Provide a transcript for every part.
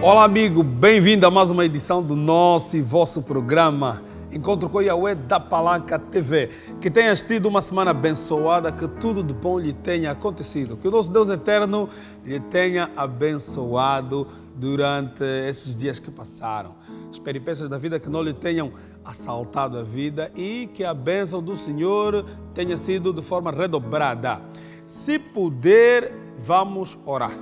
Olá amigo, bem-vindo a mais uma edição do nosso e vosso programa Encontro com Yahweh da Palanca TV. Que tenhas tido uma semana abençoada, que tudo de bom lhe tenha acontecido. Que o nosso Deus eterno lhe tenha abençoado durante esses dias que passaram. As peripécias da vida que não lhe tenham assaltado a vida e que a bênção do Senhor tenha sido de forma redobrada. Se puder, vamos orar.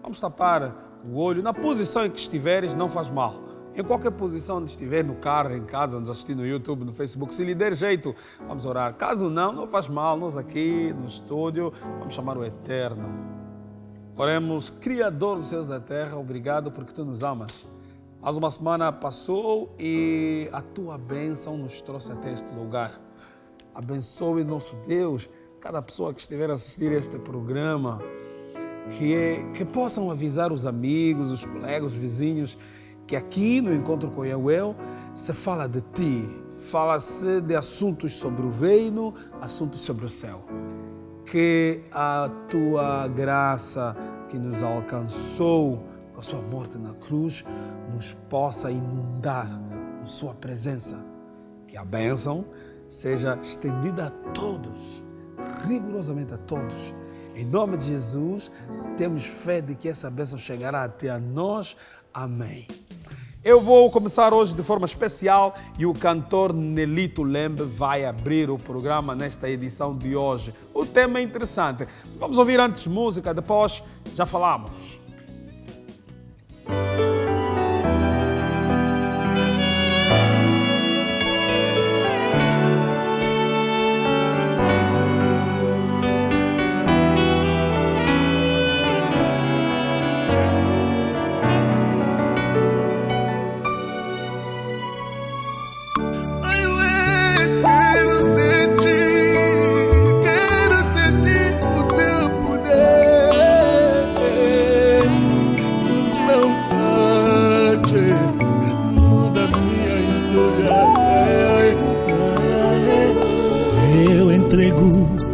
Vamos tapar o olho. Na posição em que estiveres, não faz mal. Em qualquer posição onde estiver, no carro, em casa, nos assistindo no YouTube, no Facebook, se lhe der jeito, vamos orar. Caso não, não faz mal. Nós aqui no estúdio vamos chamar o Eterno. Oremos, Criador dos céus e da terra, obrigado porque Tu nos amas. Mais uma semana passou e a Tua bênção nos trouxe até este lugar. Abençoe nosso Deus, cada pessoa que estiver a assistir este programa, que possam avisar os amigos, os colegas, os vizinhos, que aqui no Encontro com Yahweh se fala de Ti, fala-se de assuntos sobre o reino, assuntos sobre o céu. Que a Tua graça que nos alcançou com a Sua morte na cruz nos possa inundar com Sua presença. Que a bênção seja estendida a todos, rigorosamente a todos. Em nome de Jesus, temos fé de que essa bênção chegará até a nós. Amém. Eu vou começar hoje de forma especial e o cantor Nelito Lembe vai abrir o programa nesta edição de hoje. O tema é interessante. Vamos ouvir antes música, depois já falamos.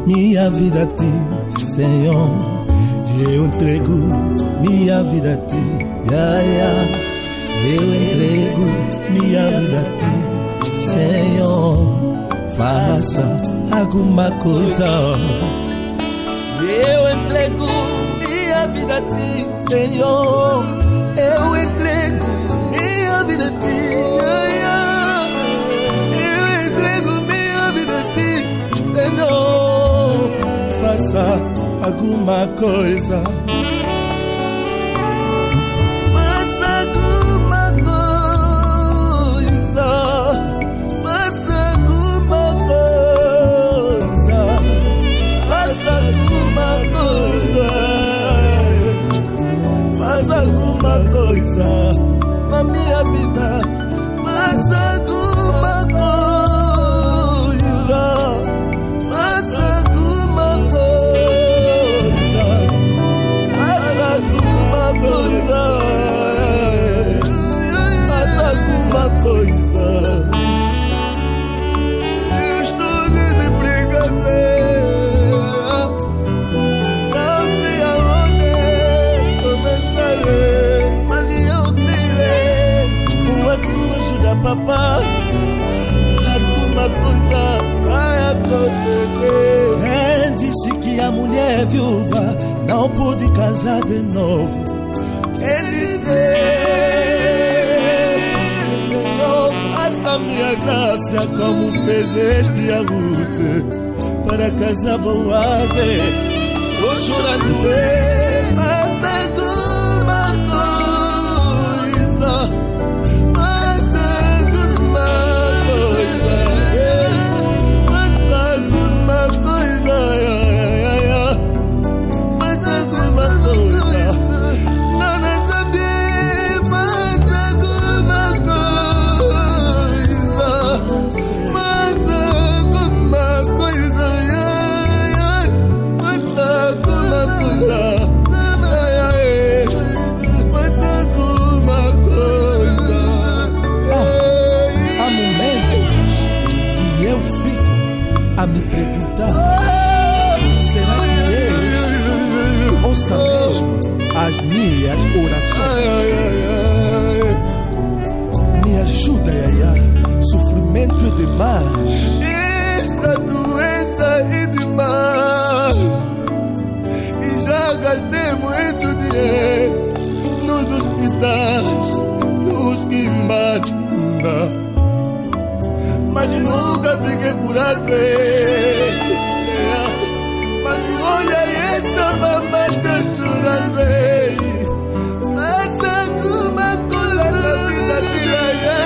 Minha vida a Ti, Senhor, eu entrego minha vida a Ti, eu entrego minha vida a Ti, Senhor, faça alguma coisa. Eu entrego minha vida a Ti, Senhor, eu entrego minha vida a Ti, eu entrego minha vida a Ti, Senhor. Faça alguma coisa. Faça alguma coisa. Faça alguma coisa. Faça alguma coisa. Faça alguma coisa na minha vida. Faça alguma coisa. Faça alguma coisa, faça alguma coisa. Eu estou desempregado, não sei aonde começarei, mas eu direi com a sua ajuda, papai, alguma coisa vai acontecer. Quem disse que a mulher viúva não pôde casar de novo? Quem dizer, Senhor, faça minha graça como fez este a Ruth para casar Boaz. Tô chorando, faça alguma coisa, faça alguma coisa, faça alguma coisa, faça alguma coisa. Não nem sabia, faça alguma coisa, faça alguma coisa, faça alguma coisa. bem. Mas olha essa mamãe tá chorando bem. Faça alguma coisa na vida dela.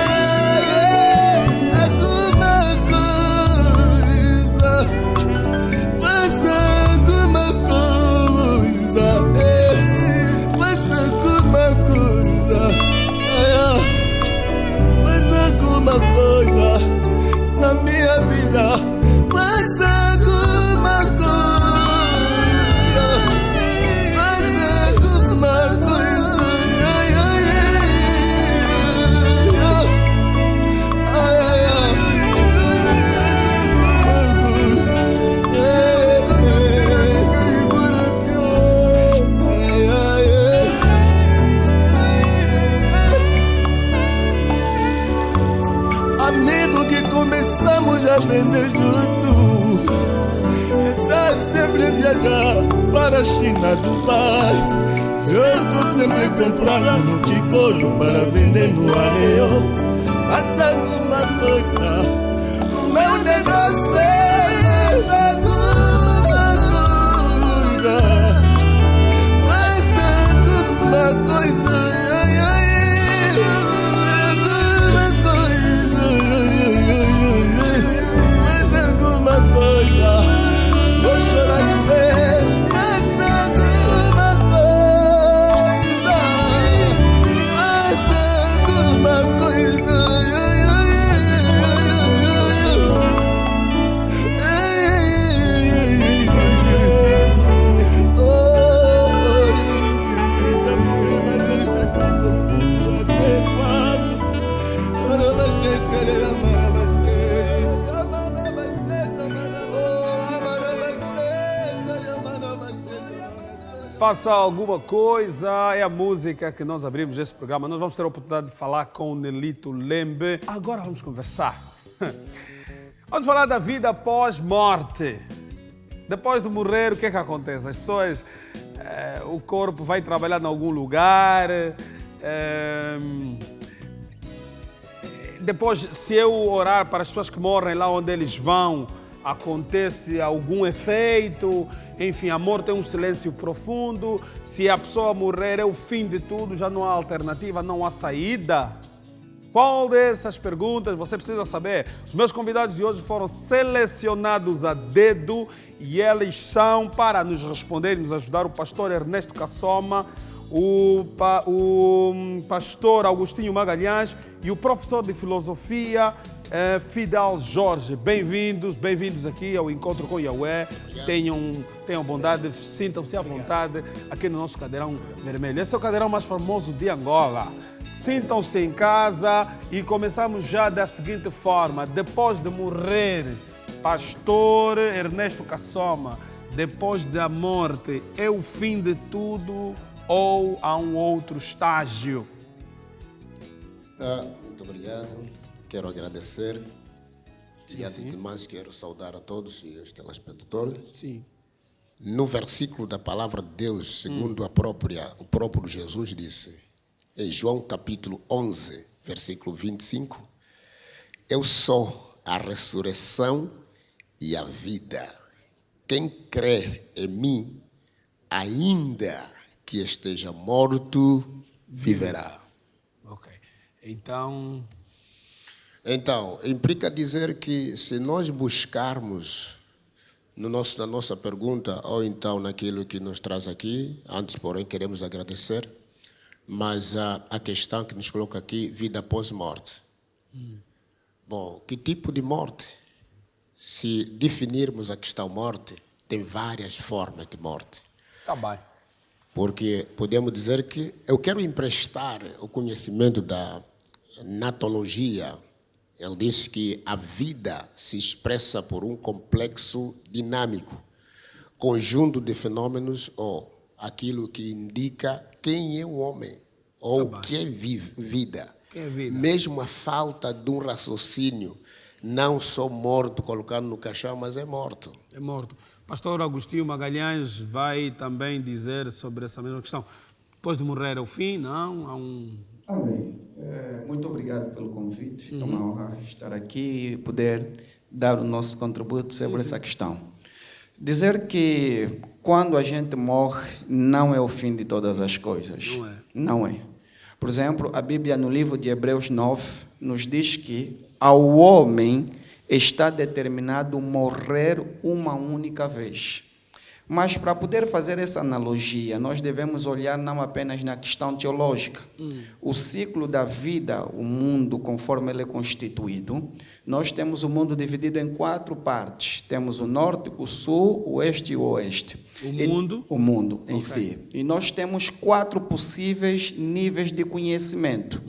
Alguma coisa. Faça alguma coisa. Faça alguma coisa. Faça alguma coisa na minha vida. Faça alguma coisa. Faça alguma coisa. Amigo que começamos a vender junto, tá sempre a viajar para a China, Dubai. Eu tô sempre comprando no Ticolo para vender no Arreio. Faça alguma coisa, o meu negócio é alguma coisa. Faça alguma coisa. Vou chorar de ver. Faça alguma coisa. Faça alguma coisa. Faça alguma coisa, é a música que nós abrimos este programa. Nós vamos ter a oportunidade de falar com o Nelito Lembe. Agora vamos conversar. Vamos falar da vida pós-morte. Depois de morrer, o que é que acontece? As pessoas, o corpo vai trabalhar em algum lugar. Depois, se eu orar para as pessoas que morrem lá onde eles vão, acontece algum efeito, enfim, a morte é um silêncio profundo. Se a pessoa morrer é o fim de tudo, já não há alternativa, não há saída. Qual dessas perguntas você precisa saber? Os meus convidados de hoje foram selecionados a dedo e eles são, para nos responder e nos ajudar, o pastor Ernesto Kassoma, o pastor Agostinho Magalhães e o professor de filosofia Fidel Jorge. Bem-vindos aqui ao Encontro com Yahweh. Tenham bondade, sintam-se à vontade aqui no nosso cadeirão vermelho. Esse é o cadeirão mais famoso de Angola. Sintam-se em casa e começamos já da seguinte forma. Depois de morrer, pastor Ernesto Kassoma, depois da morte, é o fim de tudo ou há um outro estágio? Muito obrigado. Quero agradecer. E antes de mais, quero saudar a todos e os telespectadores. Sim. No versículo da palavra de Deus, segundo o próprio Jesus disse, em João capítulo 11, versículo 25, eu sou a ressurreição e a vida. Quem crê em mim, ainda que esteja morto, viverá. Ok. Então, implica dizer que se nós buscarmos na nossa pergunta, ou então naquilo que nos traz aqui, antes, porém, queremos agradecer, mas a questão que nos coloca aqui, vida após morte. Bom, que tipo de morte? Se definirmos a questão morte, tem várias formas de morte. tá bem. Porque podemos dizer que eu quero emprestar o conhecimento da natologia. Ele disse que a vida se expressa por um complexo dinâmico, conjunto de fenômenos ou aquilo que indica quem é o homem ou o que é vida. Que é vida. Mesmo a falta de um raciocínio, não só morto, colocado no caixão, mas é morto. É morto. Pastor Agostinho Magalhães vai também dizer sobre essa mesma questão. Depois de morrer é o fim, não? Há um... Amém. Muito obrigado pelo convite. É uma honra estar aqui e poder dar o nosso contributo sobre essa questão. Dizer que quando a gente morre não é o fim de todas as coisas. Não é. Não é. Por exemplo, a Bíblia no livro de Hebreus 9 nos diz que ao homem está determinado morrer uma única vez. Mas para poder fazer essa analogia, nós devemos olhar não apenas na questão teológica. O ciclo da vida, o mundo conforme ele é constituído, nós temos o mundo dividido em 4 partes. Temos o norte, o sul, o oeste e o oeste. O mundo em si. E nós temos 4 possíveis níveis de conhecimento.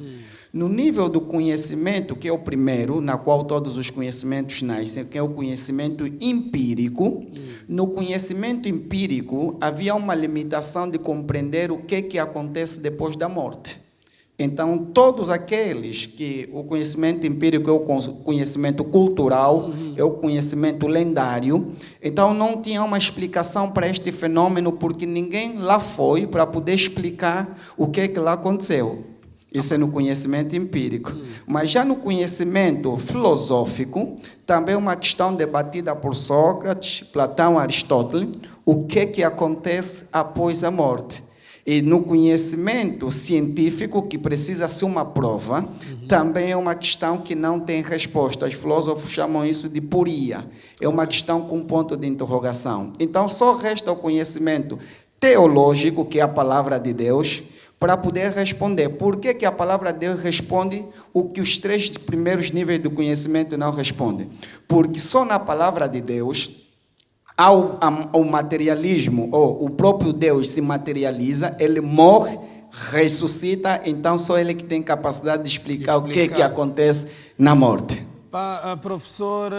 No nível do conhecimento, que é o primeiro, na qual todos os conhecimentos nascem, que é o conhecimento empírico, no conhecimento empírico havia uma limitação de compreender o que acontece depois da morte. Então, todos aqueles que o conhecimento empírico é o conhecimento cultural, é o conhecimento lendário, então não tinha uma explicação para este fenômeno, porque ninguém lá foi para poder explicar o que lá aconteceu. Isso é no conhecimento empírico. Mas já no conhecimento filosófico, também é uma questão debatida por Sócrates, Platão, Aristóteles, o que acontece após a morte. E no conhecimento científico, que precisa ser uma prova, também é uma questão que não tem resposta. Os filósofos chamam isso de poria. É uma questão com ponto de interrogação. Então, só resta o conhecimento teológico, que é a palavra de Deus, para poder responder. Por que a palavra de Deus responde o que os 3 primeiros níveis do conhecimento não respondem? Porque só na palavra de Deus, ao materialismo, ou o próprio Deus se materializa, ele morre, ressuscita, então só ele que tem capacidade de explicar o que acontece na morte. Professor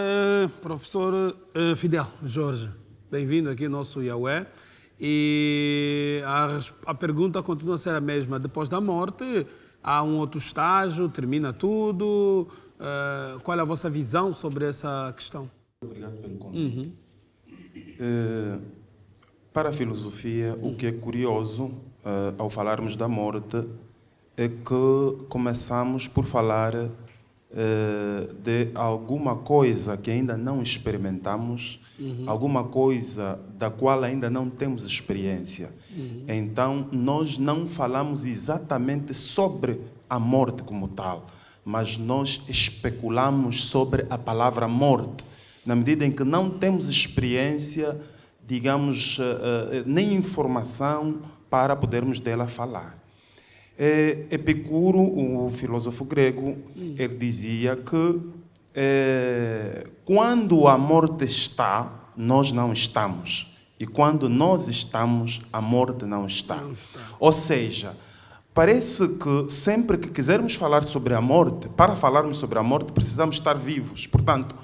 Fidel Jorge, bem-vindo aqui ao nosso Yahweh. E a pergunta continua a ser a mesma. Depois da morte, há um outro estágio, termina tudo? Qual é a vossa visão sobre essa questão? Obrigado pelo convite. Para a filosofia, o que é curioso ao falarmos da morte é que começamos por falar de alguma coisa que ainda não experimentamos, alguma coisa da qual ainda não temos experiência. Então, nós não falamos exatamente sobre a morte como tal, mas nós especulamos sobre a palavra morte, na medida em que não temos experiência, digamos, nem informação para podermos dela falar. Epicuro, o filósofo grego, ele dizia que quando a morte está, nós não estamos. E quando nós estamos, a morte não está. Ou seja, parece que sempre que quisermos falar sobre a morte, para falarmos sobre a morte, precisamos estar vivos. Portanto,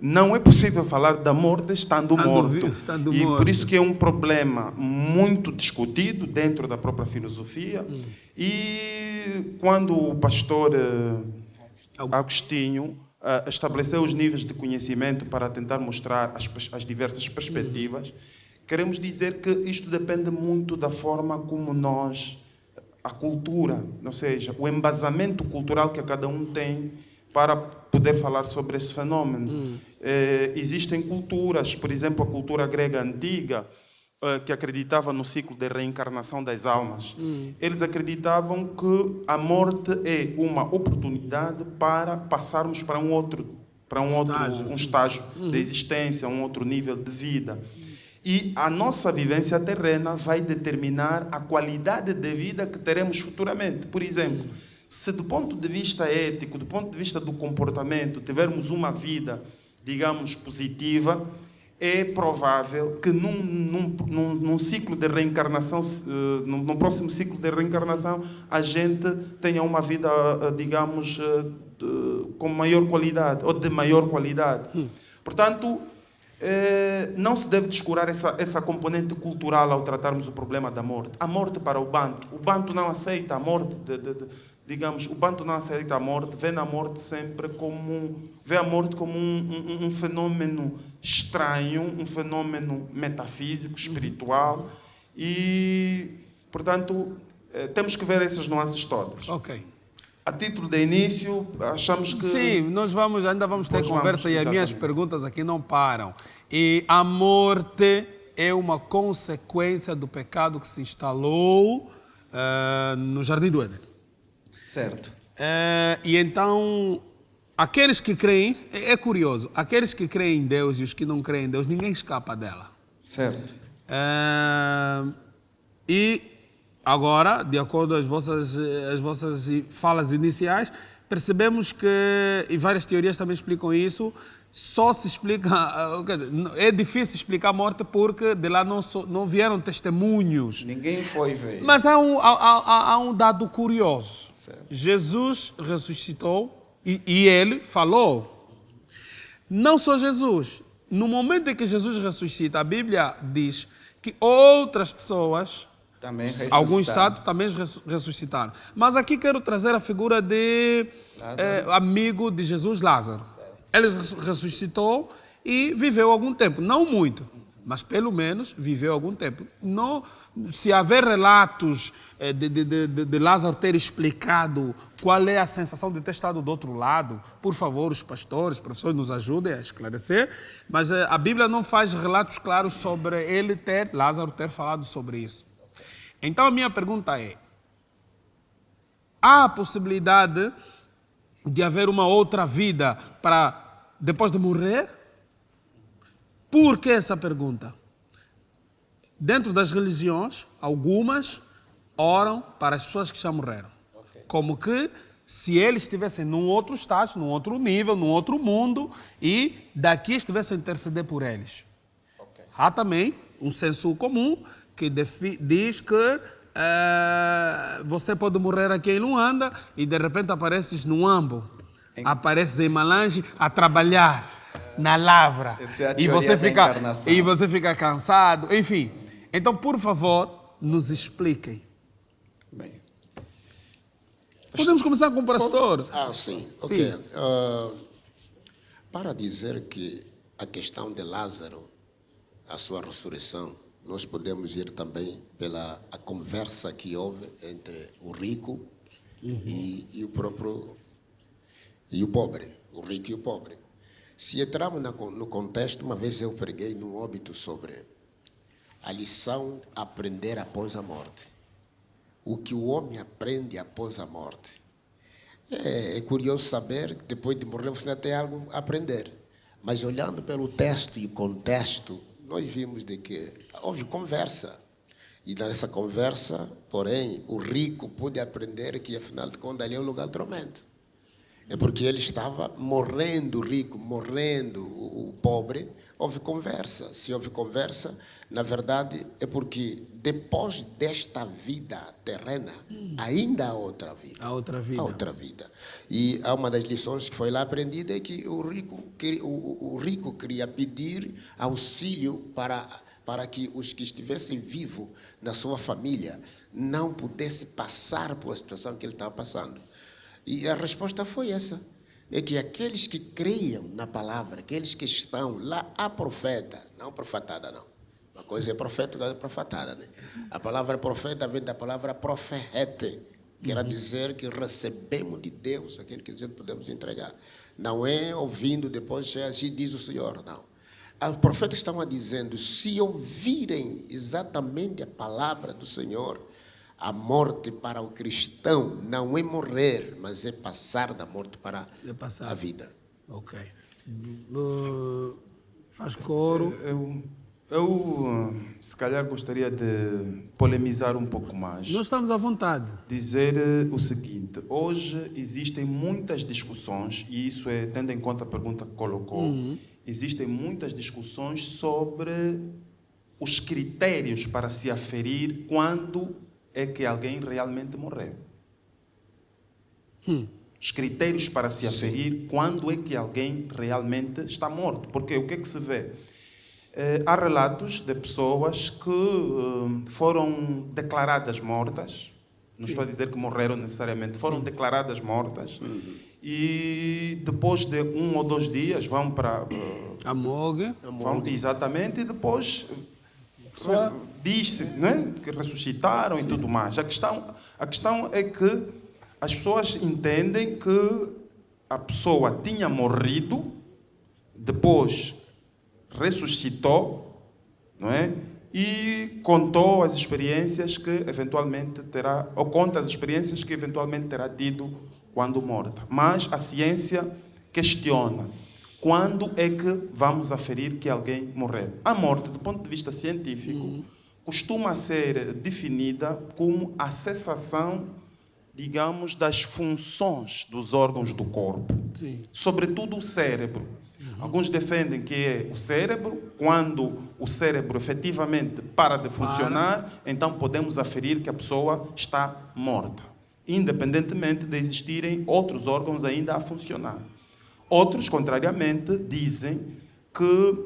não é possível falar da morte estando morto. E por isso que é um problema muito discutido dentro da própria filosofia. E quando o pastor Agostinho estabeleceu os níveis de conhecimento para tentar mostrar as diversas perspectivas, queremos dizer que isto depende muito da forma como nós, a cultura, ou seja, o embasamento cultural que cada um tem para poder falar sobre esse fenômeno. Existem culturas, por exemplo, a cultura grega antiga, que acreditava no ciclo de reencarnação das almas. Eles acreditavam que a morte é uma oportunidade para passarmos para um estágio de existência, um outro nível de vida. E a nossa vivência terrena vai determinar a qualidade de vida que teremos futuramente. Por exemplo, se do ponto de vista ético, do ponto de vista do comportamento, tivermos uma vida, digamos, positiva, é provável que num ciclo de reencarnação, no próximo ciclo de reencarnação, a gente tenha uma vida, digamos, com maior qualidade, ou de maior qualidade. Portanto, não se deve descurar essa componente cultural ao tratarmos o problema da morte. A morte para o Banto não aceita a morte, digamos, o Banto não aceita a morte, vê a morte como um fenômeno estranho, um fenômeno metafísico, espiritual, e, portanto, temos que ver essas nuances todas. Ok. a título de início, achamos que... Sim, ainda vamos ter conversa e as minhas exatamente. perguntas aqui não param. E a morte é uma consequência do pecado que se instalou no Jardim do Éden. Certo. E então, aqueles que creem, é curioso, aqueles que creem em Deus e os que não creem em Deus, ninguém escapa dela. Certo. E agora, de acordo às vossas falas iniciais, percebemos que, e várias teorias também explicam isso, só se explica, é difícil explicar a morte porque de lá não vieram testemunhos. Ninguém foi ver. Mas há um dado curioso. Certo. Jesus ressuscitou e ele falou. Não só Jesus. No momento em que Jesus ressuscita, a Bíblia diz que outras pessoas, Também alguns ressuscitaram. santos também ressuscitaram. Mas aqui quero trazer a figura de amigo de Jesus, Lázaro. Ele ressuscitou e viveu algum tempo. Não muito, mas pelo menos viveu algum tempo. Não, se haver relatos de Lázaro ter explicado qual é a sensação de ter estado do outro lado, por favor, os pastores, os professores nos ajudem a esclarecer. Mas a Bíblia não faz relatos claros sobre Lázaro ter falado sobre isso. Então a minha pergunta é: há a possibilidade de haver uma outra vida para depois de morrer? Por que essa pergunta? Dentro das religiões, algumas oram para as pessoas que já morreram. Como que se eles estivessem num outro estágio, num outro nível, num outro mundo e daqui estivessem a interceder por eles. Há também um senso comum que diz que você pode morrer aqui em Luanda e de repente apareces no Ambo, apareces em Malange a trabalhar na lavra Essa é a e teoria da encarnação. você fica cansado, enfim. Então, por favor, nos expliquem. Bem, Podemos começar com o pastor. Sim. Ok. Para dizer que a questão de Lázaro, a sua ressurreição, nós podemos ir também pela a conversa que houve entre o rico e o próprio e o pobre, o rico e o pobre. Se entrarmos no contexto, uma vez eu preguei num óbito sobre a lição a aprender após a morte. O que o homem aprende após a morte. É curioso saber que depois de morrer você tem algo a aprender. Mas olhando pelo texto e contexto, nós vimos de que houve conversa. E nessa conversa, porém, o rico pôde aprender que, afinal de contas, ali é o lugar do tormento. É porque ele estava morrendo, o rico, morrendo, o pobre. Houve conversa. Se houve conversa, na verdade, é porque depois desta vida terrena, ainda há outra vida. A outra vida. Há outra vida. E há uma das lições que foi lá aprendida é que o rico queria pedir auxílio para que os que estivessem vivos na sua família não pudessem passar por a situação que ele estava passando. E a resposta foi essa, é que aqueles que creiam na palavra, aqueles que estão lá, a profeta, não profetada não. Uma coisa é profeta, outra é profetada, né? A palavra profeta vem da palavra profete, que quer dizer que recebemos de Deus aquilo que podemos entregar. Não é ouvindo depois, assim diz o Senhor, não. Os profetas estão dizendo, se ouvirem exatamente a palavra do Senhor, a morte para o cristão não é morrer, mas é passar da morte para a vida. Ok. Faz coro. Eu, se calhar, gostaria de polemizar um pouco mais. Nós estamos à vontade. Dizer o seguinte: hoje existem muitas discussões, e isso é tendo em conta a pergunta que colocou, existem muitas discussões sobre os critérios para se aferir quando é que alguém realmente morreu. Os critérios para se aferir quando é que alguém realmente está morto. Porque o que é que se vê? Há relatos de pessoas que foram declaradas mortas, não estou a dizer que morreram necessariamente, foram declaradas mortas, e depois de 1 ou 2 dias vão para a morgue. Exatamente, e depois diz-se, né, que ressuscitaram e tudo mais. A questão é que as pessoas entendem que a pessoa tinha morrido, depois ressuscitou, não é? E contou as experiências que eventualmente terá, ou conta as experiências que eventualmente terá tido quando morta. Mas a ciência questiona quando é que vamos aferir que alguém morreu. A morte, do ponto de vista científico, costuma ser definida como a cessação, digamos, das funções dos órgãos do corpo, sobretudo o cérebro. Alguns defendem que é o cérebro. Quando o cérebro efetivamente para de funcionar, então podemos aferir que a pessoa está morta, independentemente de existirem outros órgãos ainda a funcionar. Outros, contrariamente, dizem que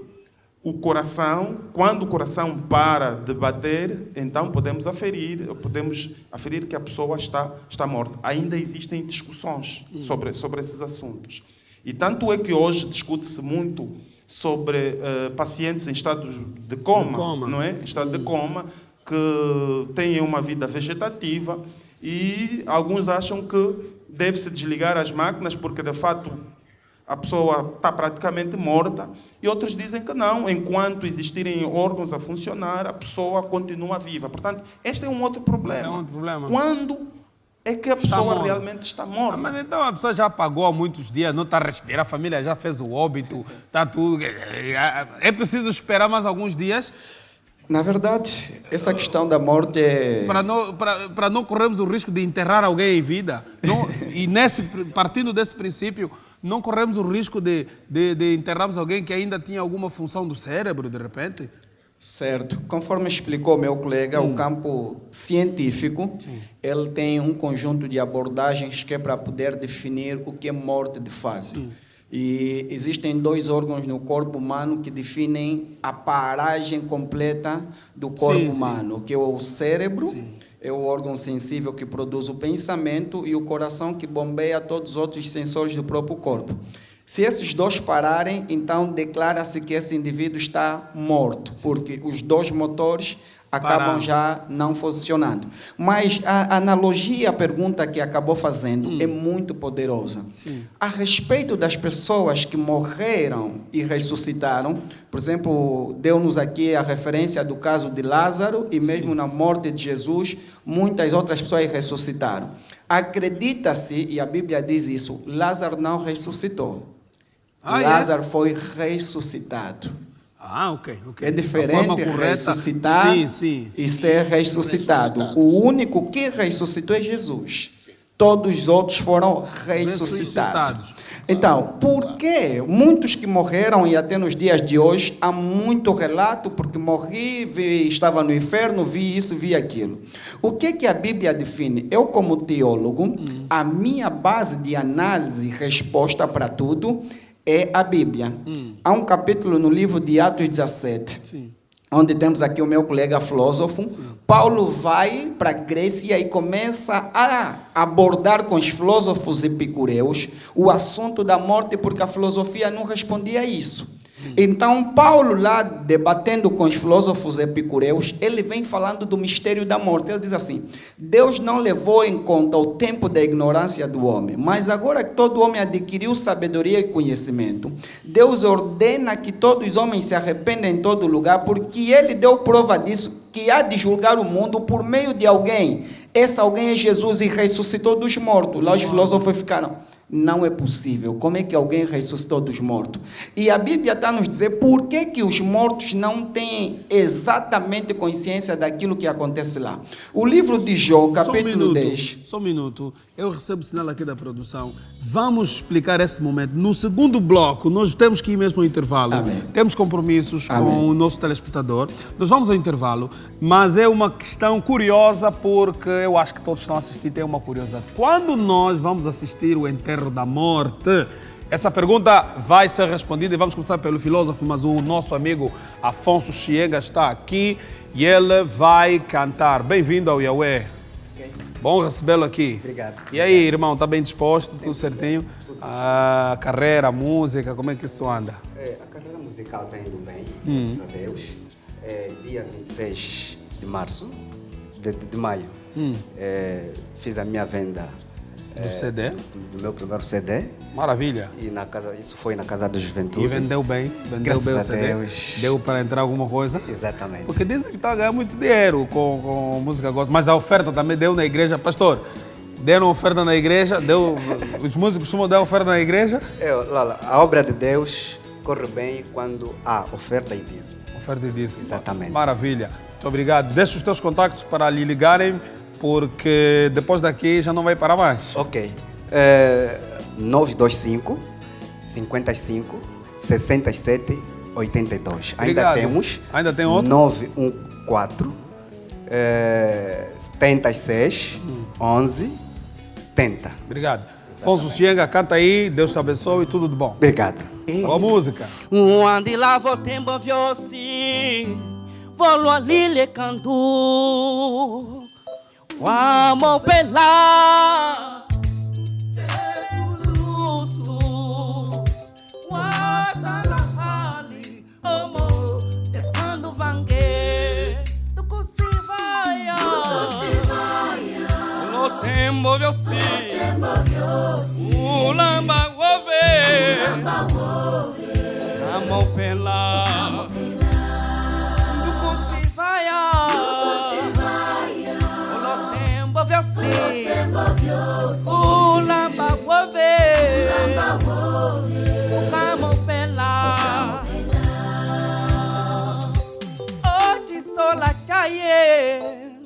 o coração, quando o coração para de bater, então podemos aferir que a pessoa está morta. Ainda existem discussões sobre esses assuntos. E tanto é que hoje discute-se muito sobre pacientes em estado de coma, não é? Em estado de coma, que têm uma vida vegetativa, e alguns acham que deve-se desligar as máquinas porque, de fato, a pessoa está praticamente morta, e outros dizem que não, enquanto existirem órgãos a funcionar, a pessoa continua viva. Portanto, este é um outro problema. É um outro problema. Quando é que a pessoa realmente está morta? Mas então a pessoa já pagou há muitos dias, não está a respirar, a família já fez o óbito, está tudo. É preciso esperar mais alguns dias? Na verdade, essa questão da morte é... Para não corrermos o risco de enterrar alguém em vida. E partindo desse princípio, não corremos o risco de enterrarmos alguém que ainda tinha alguma função do cérebro, de repente? Certo. Conforme explicou meu colega, o campo científico, ele tem um conjunto de abordagens que é para poder definir o que é morte de fato. E existem 2 órgãos no corpo humano que definem a paragem completa do corpo humano, que é o cérebro, é o órgão sensível que produz o pensamento, e o coração, que bombeia todos os outros sensores do próprio corpo. Se esses 2 pararem, então declara-se que esse indivíduo está morto, porque os 2 motores acabam já não funcionando. Mas a analogia, a pergunta que acabou fazendo é muito poderosa. A respeito das pessoas que morreram e ressuscitaram, por exemplo, deu-nos aqui a referência do caso de Lázaro, e mesmo na morte de Jesus, muitas outras pessoas ressuscitaram. Acredita-se, e a Bíblia diz isso, Lázaro não ressuscitou. Lázaro foi ressuscitado. Ok. É diferente ressuscitar e ser ressuscitado. O único que ressuscitou é Jesus. Todos os outros foram ressuscitados. Então, por que muitos que morreram, e até nos dias de hoje, há muito relato, porque morri, estava no inferno, vi isso, vi aquilo. O que a Bíblia define? Eu, como teólogo, a minha base de análise e resposta para tudo é a Bíblia. Há um capítulo no livro de Atos 17, onde temos aqui o meu colega filósofo. Paulo vai para a Grécia e começa a abordar com os filósofos epicureus o assunto da morte, porque a filosofia não respondia a isso. Então, Paulo, lá debatendo com os filósofos epicureus, ele vem falando do mistério da morte. Ele diz assim: Deus não levou em conta o tempo da ignorância do homem, mas agora que todo homem adquiriu sabedoria e conhecimento, Deus ordena que todos os homens se arrependam em todo lugar, porque ele deu prova disso, que há de julgar o mundo por meio de alguém. Esse alguém é Jesus, e ressuscitou dos mortos. Lá os filósofos ficaram: não é possível. Como é que alguém ressuscitou dos mortos? E a Bíblia está a nos dizer por que os mortos não têm exatamente consciência daquilo que acontece lá. O livro de Jó, capítulo 10. Só um minuto. Eu recebo o sinal aqui da produção. Vamos explicar esse momento. No segundo bloco, nós temos que ir mesmo ao intervalo. Amém. Temos compromissos com o nosso telespectador. Nós vamos ao intervalo, mas é uma questão curiosa, porque eu acho que todos estão a assistir, tem uma curiosidade. Quando nós vamos assistir o enterro da morte? Essa pergunta vai ser respondida, e vamos começar pelo filósofo, mas o nosso amigo Afonso Chiega está aqui e ele vai cantar. Bem-vindo ao Yahweh. Bom recebê-lo aqui. Obrigado. E aí, irmão, está bem disposto? Tudo certinho? A carreira, a música, como é que isso anda? A carreira musical está indo bem, graças a Deus. Dia 26 de março, de maio, fiz a minha venda Do CD? Do meu primeiro CD. Maravilha. E isso foi na Casa da Juventude. E vendeu bem Graças bem o a CD. Deus. Deu para entrar alguma coisa? Exatamente. Porque dizem que está a ganhar muito dinheiro com música gospel, mas a oferta também deu na igreja. Pastor, deram oferta na igreja? Os músicos costumam dar oferta na igreja? Lala, a obra de Deus corre bem quando há oferta e dízimo. Oferta e dízimo. Exatamente. Maravilha. Muito obrigado. Deixa os teus contactos para lhe ligarem, porque depois daqui já não vai parar mais. Ok. 925 55 67 82. Obrigado. Ainda tem outro? 914 76 11 70. Obrigado. Afonso Chienga, canta aí, Deus te abençoe e tudo de bom. Obrigado. Boa música. Andi lá vou tempo viosi, volo ali le candu, amo pela teculusu, watalahali, amo tecando vangue, tu cosivaya, lo tempo viosi, ulamba wove. Amo pela do Cosivaya, o tempo viosi, o lamba wove, amo pela, hoje sola caie,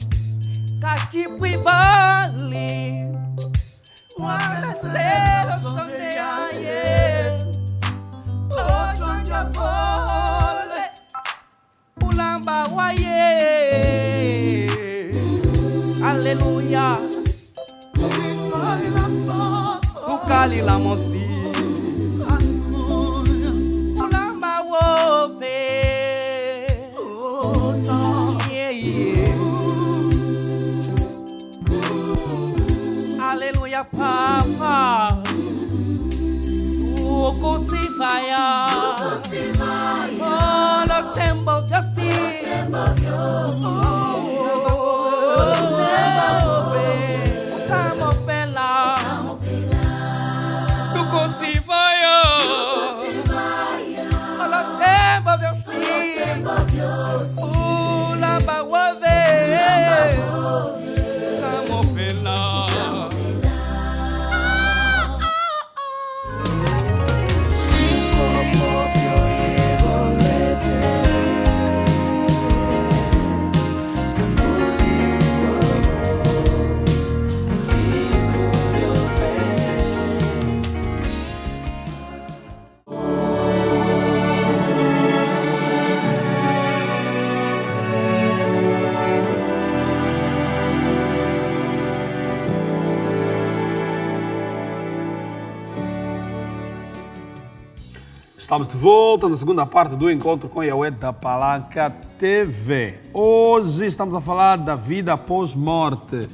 cachipui vale, guarda-cero sonreaie. Ulamba waye, Alléluia. Ukali la mosi, Ulamba wove, yeah, yeah. Alléluia papa. Cosivaya, oh, lo tempo viosi, amo pela, do Cosivaya, oh, lo tempo viosi, lamba wove, amo pela. Estamos de volta na segunda parte do encontro com Yahweh da Palanca TV. Hoje estamos a falar da vida após morte.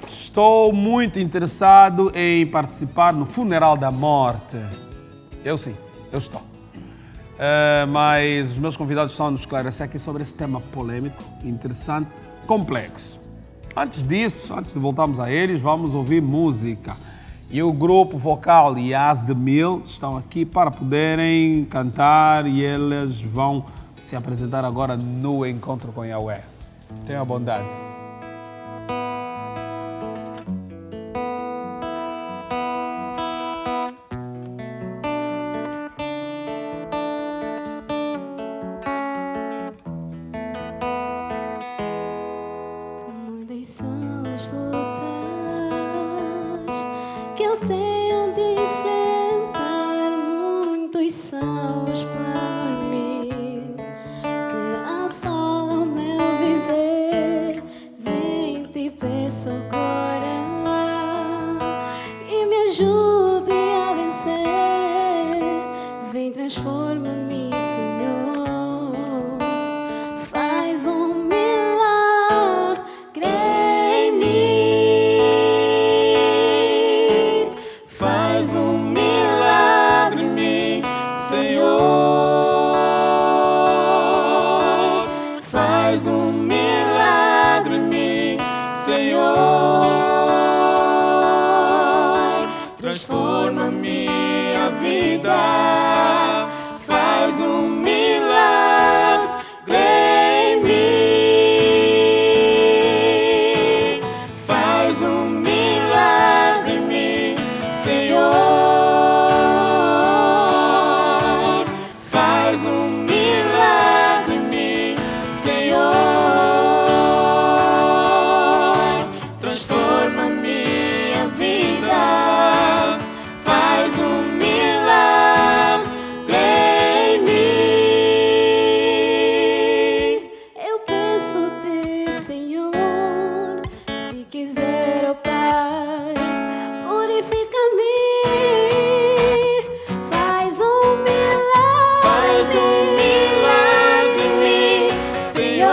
Estou muito interessado em participar no funeral da morte. Eu sim, eu estou. Mas os meus convidados estão a nos esclarecer aqui sobre esse tema polêmico, interessante, complexo. Antes disso, antes de voltarmos a eles, vamos ouvir música. E o grupo vocal Yas de Mil estão aqui para poderem cantar e eles vão se apresentar agora no Encontro com Yahweh. Tenha a bondade. Muitas são as lutas que eu tenho de enfrentar, muitos são os planos mil que assolam meu viver. minha vida, faz um milagre em mim, faz um milagre em mim, Senhor, faz um milagre em mim, Senhor, transforma minha vida, faz um milagre em mim. Eu peço-te, Senhor, se quiser, ó Pai, purifica-me, faz um milagre em mim, Senhor,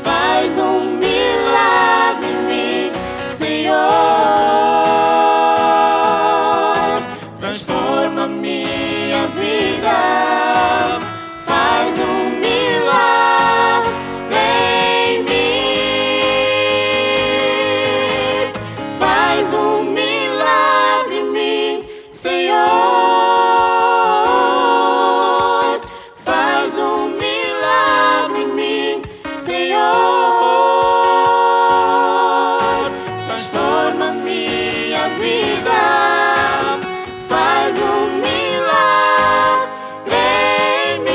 faz um milagre em mim, Senhor, transforma minha vida, faz um milagre em mim, faz um milagre em mim, Senhor, faz um milagre em mim, Senhor, transforma minha vida, faz um milagre em mim.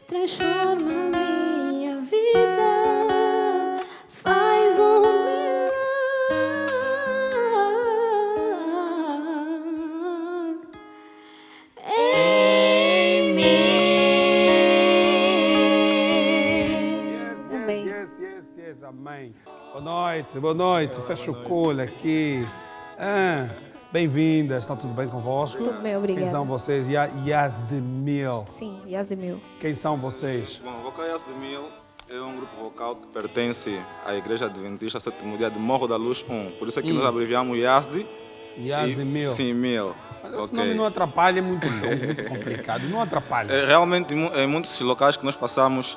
transforma minha vida, faz um milagre em mim. Amém. Yes, amém. Boa noite, fecha o colo aqui. Bem-vindas, está tudo bem convosco? Tudo bem, obrigada. Quem são vocês? Yazdemil. Sim, Yazdemil. Quem são vocês? Bom, o Vocal Yazdemil é um grupo vocal que pertence à Igreja Adventista Sétimo Dia de Morro da Luz 1. Por isso é que nós abreviamos Yazd. Yazdemil. Sim, Mil. Mas esse Ok. nome não atrapalha, é muito longo, muito complicado. Não atrapalha. Realmente, em muitos locais que nós passamos,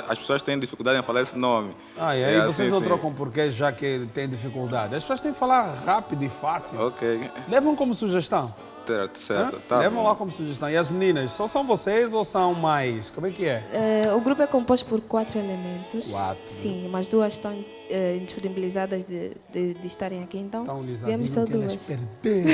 as pessoas têm dificuldade em falar esse nome. E aí vocês assim, não sim. trocam porque já que tem dificuldade. As pessoas têm que falar rápido e fácil. Ok, Levam como sugestão. certo. Hã? Tá Levam bom. lá como sugestão. E as meninas, só são vocês ou são mais? Como é que é? O grupo é composto por 4 elementos. 4. Sim, mas 2 estão disponibilizadas de estarem aqui, então Então lhes viemos só avisam que 2. elas perderam.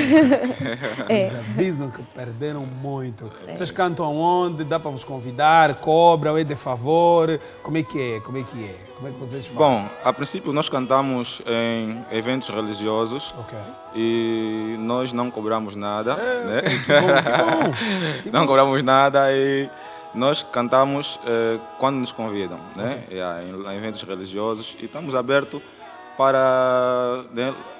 É. Eles avisam que perderam muito. Vocês cantam onde? Dá para vos convidar? Cobram? É de favor? Como é que é? Como é que vocês fazem? Bom, a princípio nós cantamos em eventos religiosos Ok. e nós não cobramos nada, né? Que bom. Não cobramos nada e nós cantamos quando nos convidam, né? Em eventos religiosos e estamos abertos para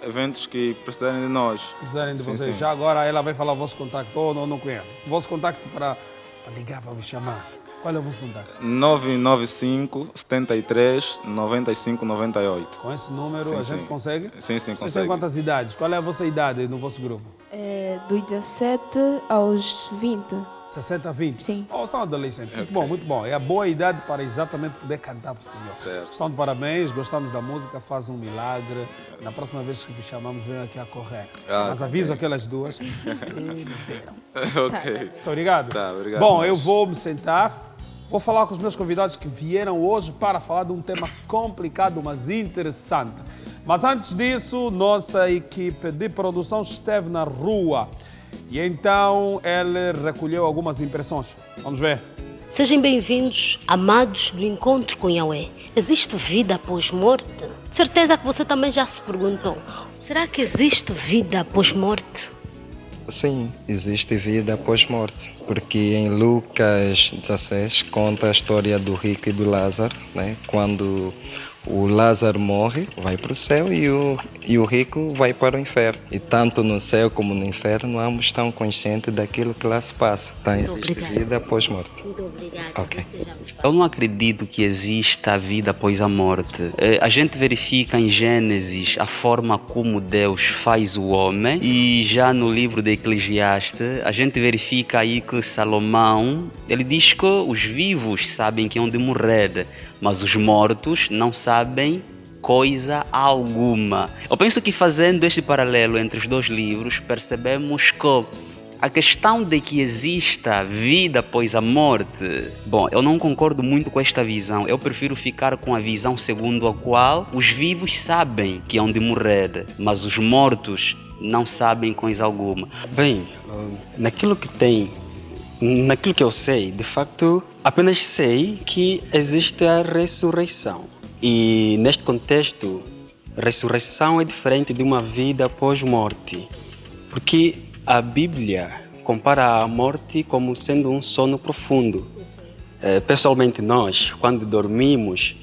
eventos que precisarem de nós. Precisarem de Sim, vocês. sim. Já agora ela vai falar o vosso contacto ou não conhece? O vosso contacto para ligar, para vos chamar. Qual é o vosso contacto? 995 73 95 98. Com esse número Sim, a gente sim. consegue? Sim, Vocês consegue. têm quantas idades? Qual é a vossa idade no vosso grupo? Dos 17 aos 20. 60 a 20? Sim. São adolescentes. Muito bom. É a boa idade para exatamente poder cantar para o Senhor. Certo. Estão de parabéns, gostamos da música, faz um milagre. Na próxima vez que vos chamamos, venham aqui a correr. Mas aviso aquelas duas. Eles deram. Ok. Muito obrigado. Tá, obrigado. Bom, eu vou me sentar. Vou falar com os meus convidados que vieram hoje para falar de um tema complicado, mas interessante. Mas antes disso, nossa equipe de produção esteve na rua. E então ele recolheu algumas impressões. Vamos ver. Sejam bem-vindos, amados do Encontro com Yahweh. Existe vida após morte? De certeza que você também já se perguntou. Será que existe vida após morte? Sim, existe vida após morte, porque em Lucas 16 conta a história do rico e do Lázaro, né? Quando o Lázaro morre, vai para o céu e o rico vai para o inferno. E tanto no céu como no inferno, ambos estão conscientes daquilo que lá se passa. Então existe vida após morte. Muito obrigada. Ok. Eu não acredito que exista a vida após a morte. A gente verifica em Gênesis a forma como Deus faz o homem e já no livro de Eclesiastes a gente verifica aí que Salomão, ele diz que os vivos sabem que hão de morrer, mas os mortos não sabem coisa alguma. Eu penso que fazendo este paralelo entre os dois livros, percebemos que a questão de que exista vida após a morte, bom, eu não concordo muito com esta visão. Eu prefiro ficar com a visão segundo a qual os vivos sabem que hão de morrer, mas os mortos não sabem coisa alguma. Bem, naquilo que eu sei, de facto, apenas sei que existe a ressurreição. E neste contexto, ressurreição é diferente de uma vida após morte, porque a Bíblia compara a morte como sendo um sono profundo. Pessoalmente, nós, quando dormimos,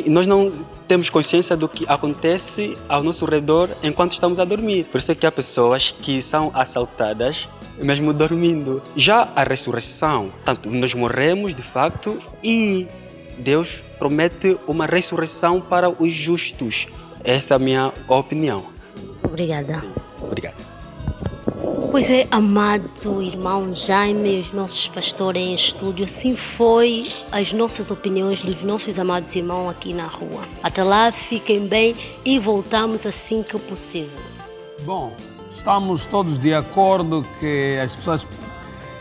nós não temos consciência do que acontece ao nosso redor enquanto estamos a dormir. Por isso é que há pessoas que são assaltadas mesmo dormindo. Já a ressurreição, tanto nós morremos de facto e Deus promete uma ressurreição para os justos. Esta é a minha opinião. Obrigada. Sim, obrigado. Pois é, amado irmão Jaime, os nossos pastores em estúdio, assim foi as nossas opiniões dos nossos amados irmãos aqui na rua. Até lá, fiquem bem e voltamos assim que possível. Bom, estamos todos de acordo que as pessoas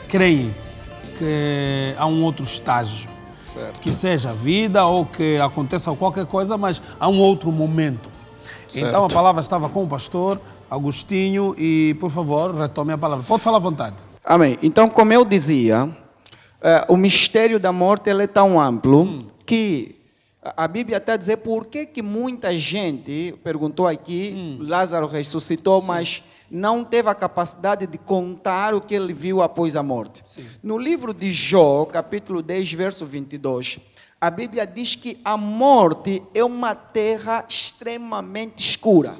creem que há um outro estágio. Certo. Que seja vida ou que aconteça qualquer coisa, mas há um outro momento. Certo. Então a palavra estava com o pastor Agostinho e, por favor, retome a palavra. Pode falar à vontade. Amém. Então, como eu dizia, o mistério da morte ele é tão amplo que a Bíblia está a dizer por que muita gente perguntou aqui, Lázaro ressuscitou, mas não teve a capacidade de contar o que ele viu após a morte. Sim. No livro de Jó, capítulo 10, verso 22, a Bíblia diz que a morte é uma terra extremamente escura,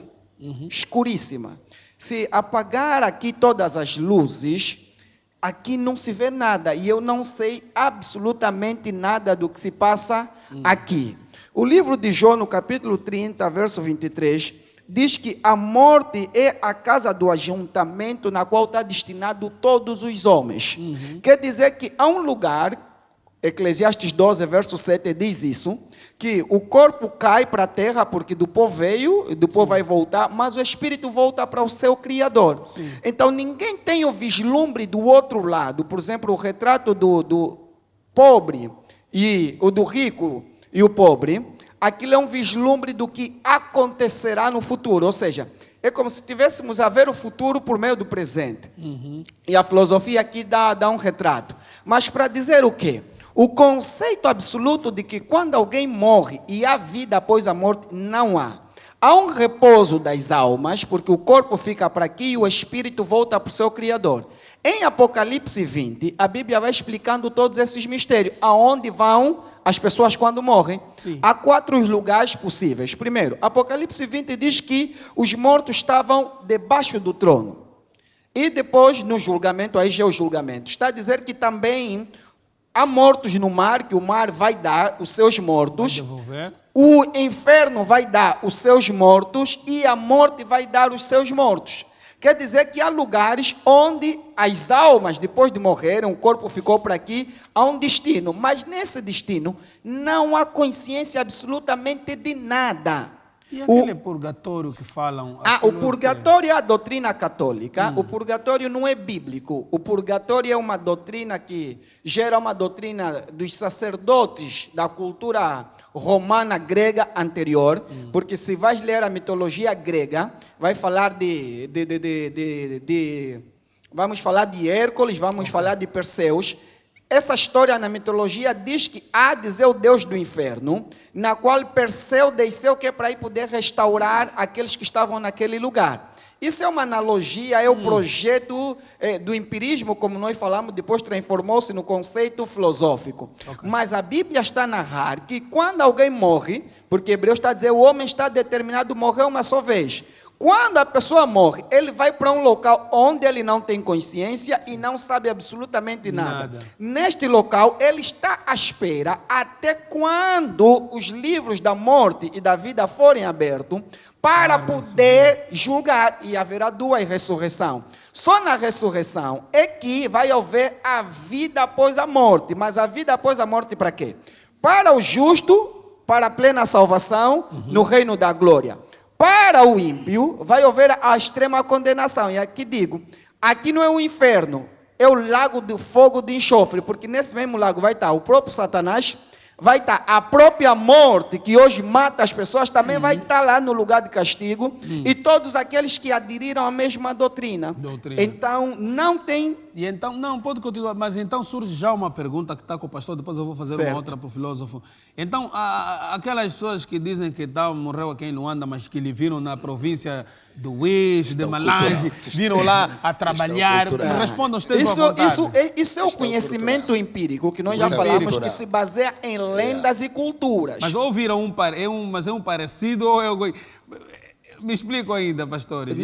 escuríssima. Se apagar aqui todas as luzes, aqui não se vê nada e eu não sei absolutamente nada do que se passa aqui. O livro de Jó, no capítulo 30, verso 23, diz que a morte é a casa do ajuntamento na qual está destinado todos os homens. Quer dizer que há um lugar, Eclesiastes 12, verso 7 diz isso, que o corpo cai para a terra porque do pó veio, e do pó vai voltar, mas o espírito volta para o seu Criador. Sim. Então ninguém tem o vislumbre do outro lado. Por exemplo, o retrato do pobre e o do rico e o pobre, aquilo é um vislumbre do que acontecerá no futuro. Ou seja, é como se estivéssemos a ver o futuro por meio do presente. E a filosofia aqui dá um retrato. Mas para dizer o quê? O conceito absoluto de que quando alguém morre e há vida após a morte, não há. Há um repouso das almas, porque o corpo fica para aqui e o espírito volta para o seu Criador. Em Apocalipse 20, a Bíblia vai explicando todos esses mistérios. Aonde vão as pessoas quando morrem? Sim. Há 4 lugares possíveis. Primeiro, Apocalipse 20 diz que os mortos estavam debaixo do trono. E depois, no julgamento, aí já é o julgamento. Está a dizer que também há mortos no mar, que o mar vai dar os seus mortos. O inferno vai dar os seus mortos e a morte vai dar os seus mortos. Quer dizer que há lugares onde as almas, depois de morrerem, o corpo ficou por aqui, há um destino. Mas nesse destino não há consciência absolutamente de nada. E aquele purgatório que falam? O purgatório é a doutrina católica. O purgatório não é bíblico. O purgatório é uma doutrina que gera uma doutrina dos sacerdotes da cultura romana grega anterior. Porque se vais ler a mitologia grega, vai falar vamos falar de Hércules, vamos falar de Perseus. Essa história na mitologia diz que Hades é o deus do inferno, na qual Perseu desceu que é para ir poder restaurar aqueles que estavam naquele lugar. Isso é uma analogia, é o projeto do empirismo, como nós falamos, depois transformou-se no conceito filosófico. Okay. Mas a Bíblia está a narrar que quando alguém morre, porque Hebreus está a dizer, o homem está determinado a morrer uma só vez. Quando a pessoa morre, ele vai para um local onde ele não tem consciência e não sabe absolutamente nada. Neste local, ele está à espera até quando os livros da morte e da vida forem abertos para poder julgar. E haverá 2 ressurreições. Só na ressurreição é que vai haver a vida após a morte. Mas a vida após a morte para quê? Para o justo, para a plena salvação no reino da glória. Para o ímpio, vai haver a extrema condenação. E aqui digo, aqui não é o inferno, é o lago de fogo de enxofre, porque nesse mesmo lago vai estar o próprio Satanás, vai estar a própria morte, que hoje mata as pessoas, também vai estar lá no lugar de castigo, e todos aqueles que aderiram à mesma doutrina. Então, não tem... E então, não, pode continuar, mas então surge já uma pergunta que está com o pastor, depois eu vou fazer uma outra para o filósofo. Então, aquelas pessoas que dizem que morreu aqui em Luanda, mas que lhe viram na província do Uís, de Malange, viram lá a trabalhar, respondam, estejam à vontade. Isso é o conhecimento empírico, que nós já falamos, que se baseia em lendas e culturas. Mas ouviram mas é um parecido ou é algo... Me explico ainda, pastores.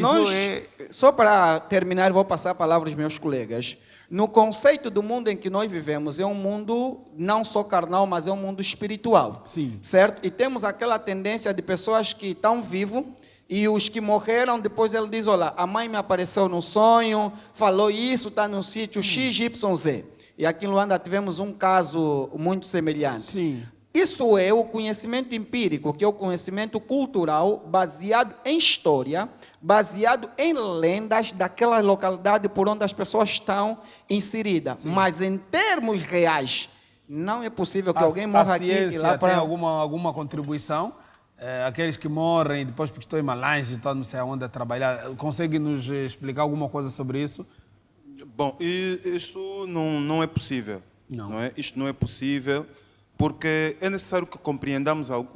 Só para terminar, vou passar a palavra aos meus colegas. No conceito do mundo em que nós vivemos, é um mundo não só carnal, mas é um mundo espiritual. Sim. Certo? E temos aquela tendência de pessoas que estão vivos e os que morreram, depois ele diz, olha, a mãe me apareceu no sonho, falou isso, está no sítio XYZ. E aqui em Luanda tivemos um caso muito semelhante. Sim. Isso é o conhecimento empírico, que é o conhecimento cultural baseado em história, baseado em lendas daquela localidade por onde as pessoas estão inseridas. Sim. Mas em termos reais, não é possível que alguém morra aqui e lá para... Tem alguma contribuição? Aqueles que morrem depois porque estão em Malange, estão não sei aonde a trabalhar, consegue nos explicar alguma coisa sobre isso? Bom, isso não é possível. Não é? Isto não é possível. Porque é necessário que compreendamos algo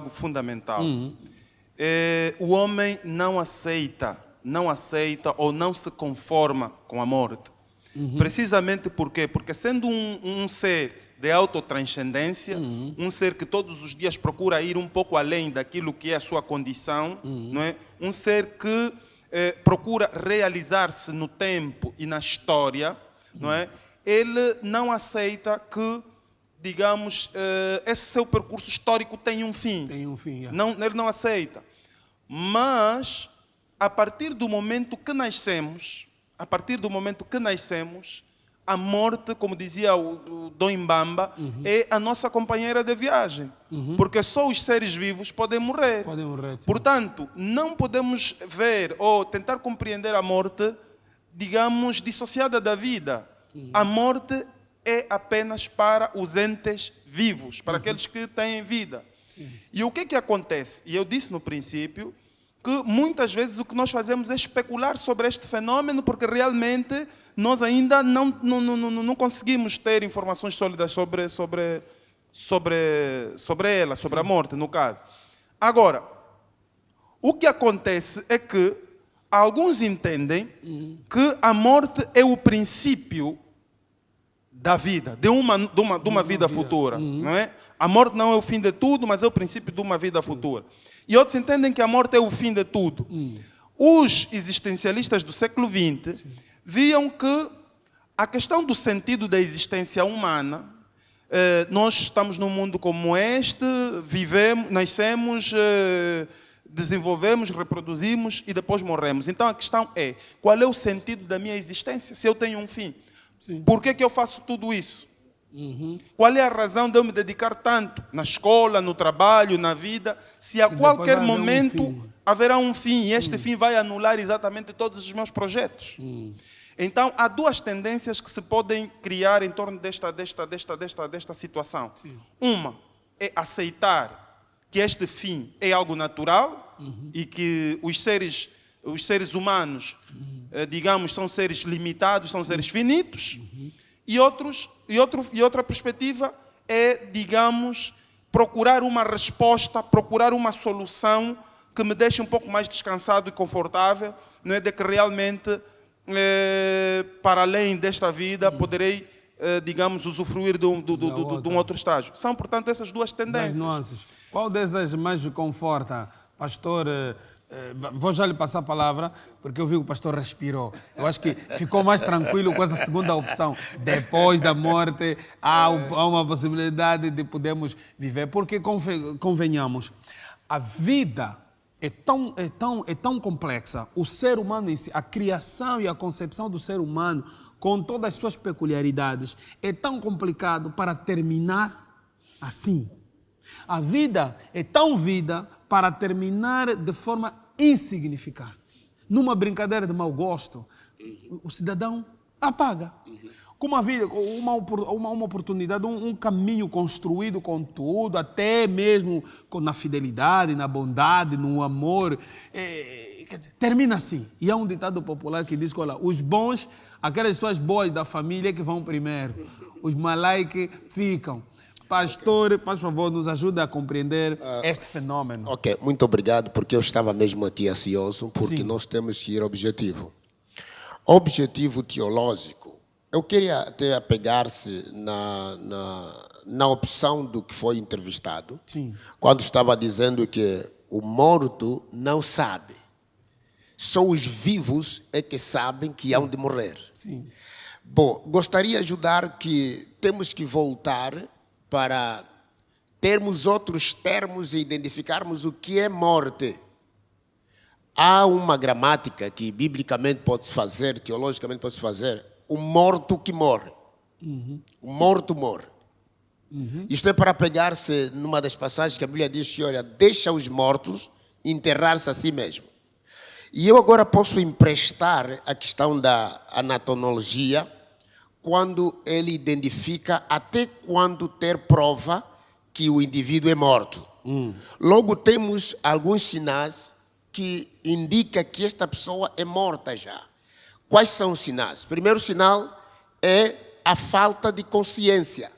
fundamental. O homem não aceita ou não se conforma com a morte. Precisamente por quê? Porque sendo um ser de autotranscendência, um ser que todos os dias procura ir um pouco além daquilo que é a sua condição, não é? Um ser que procura realizar-se no tempo e na história, não é? Ele não aceita que, digamos, esse seu percurso histórico tenha um fim. Tem um fim, Ele não aceita. Mas, a partir do momento que nascemos, a morte, como dizia o Dom Mbamba, é a nossa companheira de viagem. Porque só os seres vivos podem morrer. Portanto, não podemos ver ou tentar compreender a morte, digamos, dissociada da vida. A morte é apenas para os entes vivos, para aqueles que têm vida. E o que acontece? E eu disse no princípio que muitas vezes o que nós fazemos é especular sobre este fenômeno, porque realmente nós ainda não conseguimos ter informações sólidas sobre ela, sobre a morte, no caso. Agora, o que acontece é que alguns entendem que a morte é o princípio da vida, de uma vida futura. Não é? A morte não é o fim de tudo, mas é o princípio de uma vida futura. E outros entendem que a morte é o fim de tudo. Os existencialistas do século XX viam que a questão do sentido da existência humana, nós estamos num mundo como este, vivemos, nascemos, desenvolvemos, reproduzimos e depois morremos. Então a questão é, qual é o sentido da minha existência se eu tenho um fim? Por que eu faço tudo isso? Qual é a razão de eu me dedicar tanto na escola, no trabalho, na vida, se a qualquer momento haverá um fim e este fim vai anular exatamente todos os meus projetos? Então, há duas tendências que se podem criar em torno desta situação. Uma é aceitar que este fim é algo natural e que os seres humanos, digamos, são seres limitados, são seres finitos. E outra perspectiva é, digamos, procurar uma resposta, procurar uma solução que me deixe um pouco mais descansado e confortável, não é, de que realmente, para além desta vida, poderei, digamos, usufruir de um outro estágio. São, portanto, essas duas tendências. Nuances. Qual dessas mais conforta, pastor? Vou já lhe passar a palavra, porque eu vi que o pastor respirou. Eu acho que ficou mais tranquilo com essa segunda opção. Depois da morte, há uma possibilidade de podermos viver. Porque, convenhamos, a vida é tão complexa. O ser humano em si, a criação e a concepção do ser humano com todas as suas peculiaridades, é tão complicado para terminar assim. A vida é tão vida para terminar de forma insignificante. Numa brincadeira de mau gosto, o cidadão apaga. Com uma vida, uma oportunidade, um caminho construído com tudo, até mesmo na fidelidade, na bondade, no amor. Quer dizer, termina assim. E há um ditado popular que diz que, olha, os bons, aquelas pessoas boas da família que vão primeiro. Os malaiques ficam. Pastor, faz favor, nos ajuda a compreender este fenômeno. Ok, muito obrigado, porque eu estava mesmo aqui ansioso, porque Sim. nós temos que ir ao objetivo. Objetivo teológico. Eu queria até apegar-se na opção do que foi entrevistado, Sim. quando estava dizendo que o morto não sabe. Só os vivos é que sabem que hão de morrer. Sim. Bom, gostaria de ajudar que temos que voltar para termos outros termos e identificarmos o que é morte. Há uma gramática que biblicamente pode-se fazer, teologicamente pode-se fazer, o morto que morre. O morto morre. Isto é para pegar-se numa das passagens que a Bíblia diz que, olha, deixa os mortos enterrar-se a si mesmo. E eu agora posso emprestar a questão da anatomologia quando ele identifica até quando ter prova que o indivíduo é morto. Logo temos alguns sinais que indicam que esta pessoa é morta já. Quais são os sinais? O primeiro sinal é a falta de consciência.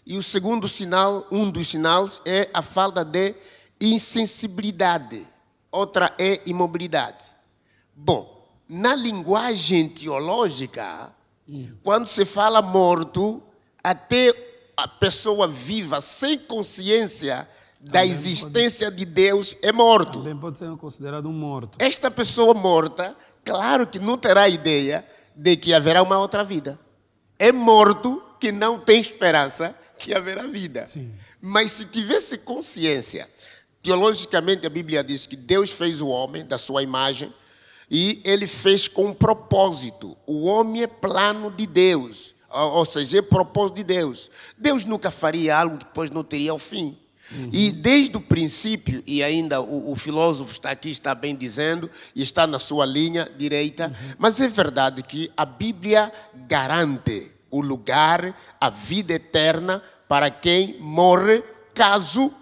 E o segundo sinal, um dos sinais, é a falta de insensibilidade. Outra é imobilidade. Bom, na linguagem teológica, quando se fala morto, até a pessoa viva sem consciência da existência de Deus é morto. Também pode ser considerado um morto. Esta pessoa morta, claro que não terá ideia de que haverá uma outra vida. É morto que não tem esperança que haverá vida. Sim. Mas se tivesse consciência, teologicamente a Bíblia diz que Deus fez o homem da sua imagem e ele fez com um propósito. O homem é plano de Deus, ou seja, é propósito de Deus. Deus nunca faria algo que depois não teria o fim. E desde o princípio, e ainda o filósofo está aqui, está bem dizendo, e está na sua linha direita, mas é verdade que a Bíblia garante o lugar, a vida eterna para quem morre caso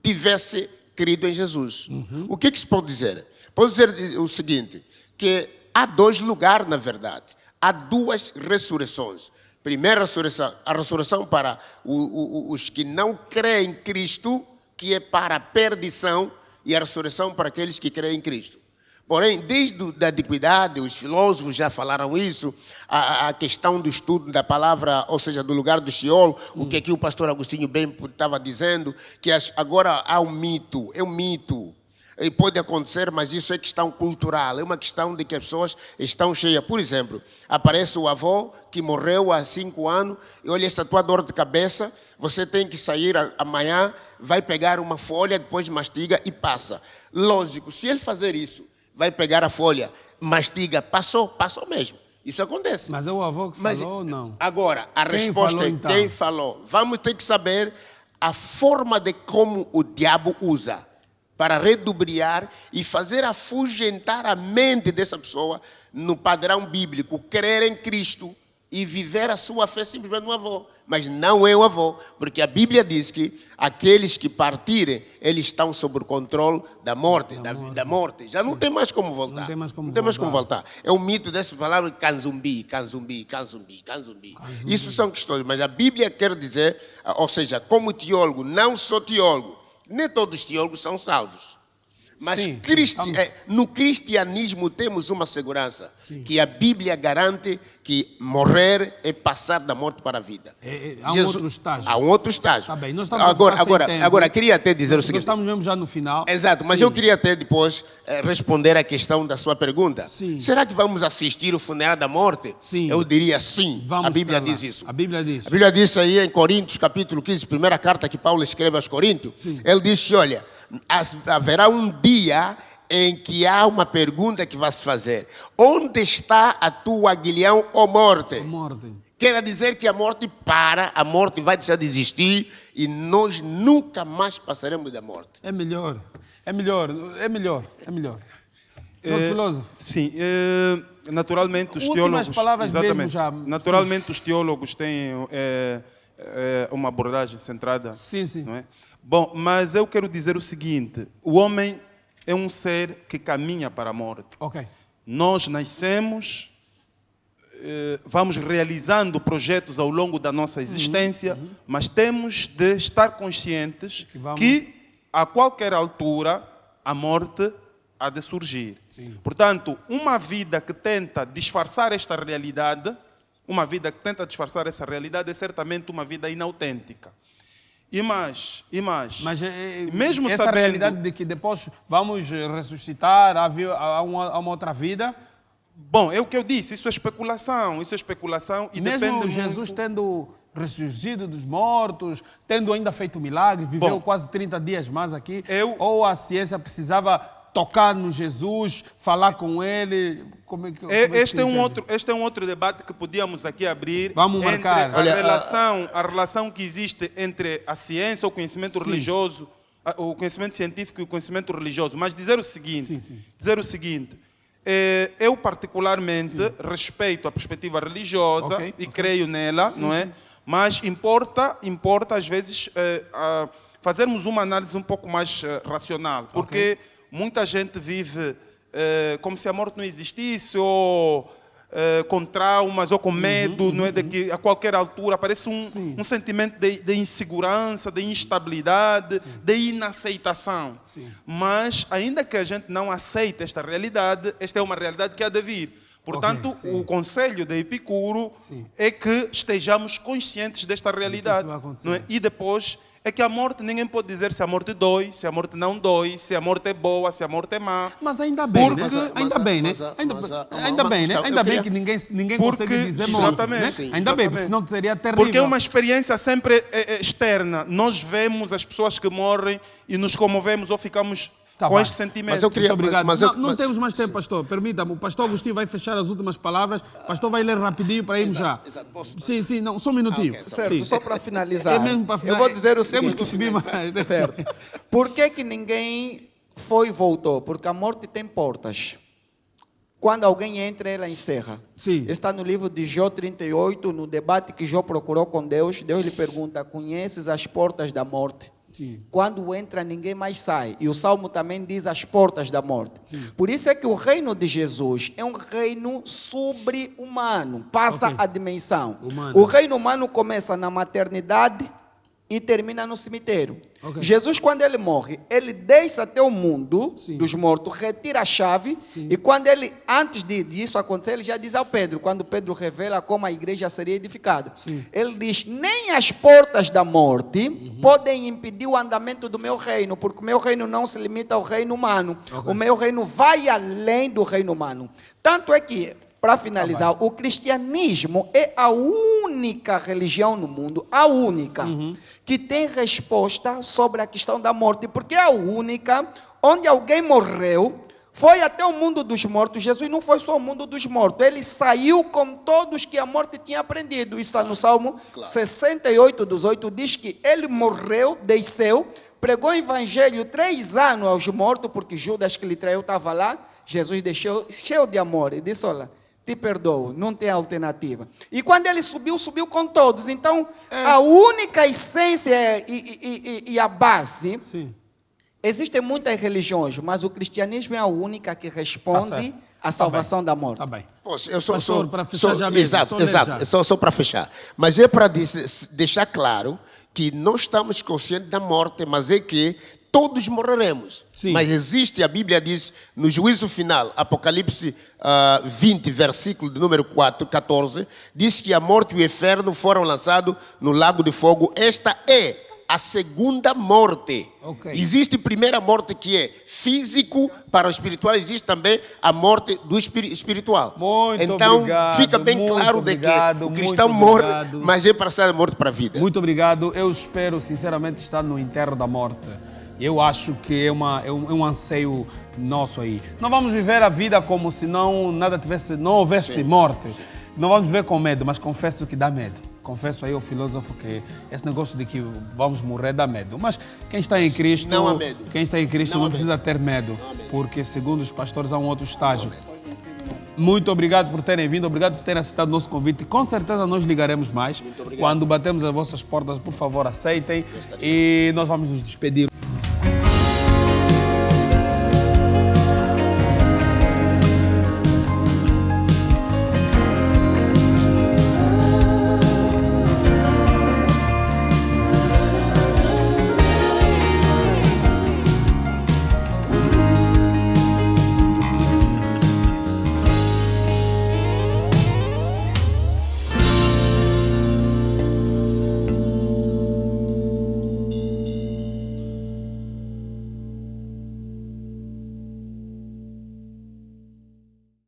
tivesse crido em Jesus. O que se pode dizer? Pode dizer o seguinte, que há dois lugares, na verdade. Há duas ressurreições. Primeira ressurreição, a ressurreição para os que não creem em Cristo, que é para a perdição, e a ressurreição para aqueles que creem em Cristo. Porém, desde a antiguidade, os filósofos já falaram isso, a questão do estudo da palavra, ou seja, do lugar do Sheol, o que aqui o pastor Agostinho bem estava dizendo, que agora há um mito, é um mito. E pode acontecer, mas isso é questão cultural, é uma questão de que as pessoas estão cheias. Por exemplo, aparece o avô que morreu há 5 anos, e olha, esta tua dor de cabeça, você tem que sair amanhã, vai pegar uma folha, depois mastiga e passa. Lógico, se ele fazer isso, vai pegar a folha, mastiga, passou mesmo. Isso acontece. Mas é o avô que falou ou não? Agora, a Quem resposta falou, é então? quem falou. Vamos ter que saber a forma de como o diabo usa para redobriar e fazer afugentar a mente dessa pessoa no padrão bíblico, crer em Cristo e viver a sua fé simplesmente no avô. Mas não é o avô, porque a Bíblia diz que aqueles que partirem, eles estão sob o controle da morte, da morte. Já não tem mais como voltar. Não tem mais como voltar. É o mito dessa palavra canzumbi. Isso são questões, mas a Bíblia quer dizer, ou seja, como teólogo, não sou teólogo, nem todos os teólogos são salvos. Mas no cristianismo temos uma segurança, que a Bíblia garante que morrer é passar da morte para a vida. Há um outro estágio. Há um outro estágio. Tá bem, nós estamos agora, queria até dizer o seguinte. Nós estamos mesmo já no final. Exato, mas eu queria até depois responder à questão da sua pergunta. Sim. Será que vamos assistir o funeral da morte? Sim. Eu diria sim. Vamos a Bíblia estar lá. diz isso. A Bíblia diz. A Bíblia diz aí em Coríntios, capítulo 15, primeira carta que Paulo escreve aos Coríntios. Sim. Ele diz que, olha, haverá um dia em que há uma pergunta que vai se fazer. Onde está a tua aguilhão, ó morte? Morte. Quer dizer que a morte para, a morte vai deixar de existir e nós nunca mais passaremos da morte. É melhor. É melhor. É melhor. É melhor. Nosso filósofo. Sim. Naturalmente, os Últimas teólogos... palavras mesmo já. Naturalmente, os teólogos têm uma abordagem centrada. Sim, sim. Não é? Bom, mas eu quero dizer o seguinte. O homem é um ser que caminha para a morte. Ok. Nós nascemos... vamos realizando projetos ao longo da nossa existência, mas temos de estar conscientes que a qualquer altura a morte há de surgir. Sim. Portanto, uma vida que tenta disfarçar esta realidade, é certamente uma vida inautêntica. E mais. Mas mesmo essa sabendo, realidade de que depois vamos ressuscitar, há uma outra vida. Bom, é o que eu disse, isso é especulação e mesmo depende Jesus muito... tendo ressurgido dos mortos, tendo ainda feito milagres, viveu quase 30 dias mais aqui, ou a ciência precisava tocar no Jesus, falar com ele? Este é um outro debate que podíamos aqui abrir. Vamos marcar. A relação que existe entre a ciência, o conhecimento religioso, o conhecimento científico e o conhecimento religioso. Mas dizer o seguinte, eu particularmente respeito a perspectiva religiosa e creio nela, não é? Mas importa às vezes fazermos uma análise um pouco mais racional, porque muita gente vive como se a morte não existisse, ou com traumas, ou com medo, não é? De que a qualquer altura aparece um sentimento de insegurança, de instabilidade, de inaceitação. Mas, ainda que a gente não aceite esta realidade, esta é uma realidade que há de vir. Portanto, o conselho de Epicuro é que estejamos conscientes desta realidade. Não é? E depois é que a morte, ninguém pode dizer se a morte dói, se a morte não dói, se a morte é boa, se a morte é má. Mas ainda bem, Ainda bem que ninguém consegue dizer morte. Exatamente. Ainda bem, porque senão seria terrível. Porque é uma experiência sempre externa. Nós vemos as pessoas que morrem e nos comovemos ou ficamos com este sentimento. Mas eu queria... Muito obrigado. Não temos mais tempo, pastor. Permita-me. O pastor Agostinho vai fechar as últimas palavras. O pastor vai ler rapidinho para irmos já. Sim, não, só um minutinho. Certo, só para finalizar. É mesmo para finalizar. Eu vou dizer o seguinte. Temos que subir mais. Certo. Por que ninguém foi e voltou? Porque a morte tem portas. Quando alguém entra, ela encerra. Sim. Está no livro de Jó 38, no debate que Jó procurou com Deus. Deus lhe pergunta: conheces as portas da morte? Sim. Quando entra, ninguém mais sai. E o Salmo também diz as portas da morte. Sim. Por isso é que o reino de Jesus é um reino sobre-humano. Passa a dimensão. O reino humano começa na maternidade e termina no cemitério. Jesus, quando ele morre, ele desce até o mundo dos mortos, retira a chave, e quando ele, antes disso acontecer, ele já diz ao Pedro, quando Pedro revela como a igreja seria edificada, ele diz: nem as portas da morte podem impedir o andamento do meu reino, porque o meu reino não se limita ao reino humano, o meu reino vai além do reino humano. Tanto é que, para finalizar, o cristianismo é a única religião no mundo, a única, que tem resposta sobre a questão da morte, porque é a única onde alguém morreu, foi até o mundo dos mortos. Jesus não foi só o mundo dos mortos, ele saiu com todos que a morte tinha aprendido. Isso está no Salmo 68, 18, diz que ele morreu, desceu, pregou o evangelho 3 anos aos mortos, porque Judas que lhe traiu estava lá. Jesus deixou cheio de amor e disse: olha, te perdoo, não tem alternativa. E quando ele subiu, subiu com todos. Então, a única essência e a base, existem muitas religiões, mas o cristianismo é a única que responde à salvação da morte. Tá bem. Pastor, para fechar já mesmo. Exato, só para fechar. Mas é para deixar claro que nós estamos conscientes da morte, mas é que todos morreremos. Mas existe, a Bíblia diz, no juízo final, Apocalipse 20, versículo de número 14, diz que a morte e o inferno foram lançados no lago de fogo. Esta é a segunda morte. Existe a primeira morte, que é físico para o espiritual, existe também a morte do espiritual. Então, fica bem claro de que o cristão morre, mas é para ser morto para a vida. Muito obrigado. Eu espero, sinceramente, estar no enterro da morte. Eu acho que é um anseio nosso aí. Não vamos viver a vida como se não houvesse morte. Sim. Não vamos viver com medo, mas confesso que dá medo. Confesso aí ao filósofo que esse negócio de que vamos morrer dá medo. Mas quem está em Cristo, não há medo. Quem está em Cristo não precisa ter medo, porque segundo os pastores há um outro estágio. Muito obrigado por terem vindo, obrigado por terem aceitado o nosso convite. Com certeza nós ligaremos mais. Quando batemos as vossas portas, por favor, aceitem. E nós vamos nos despedir.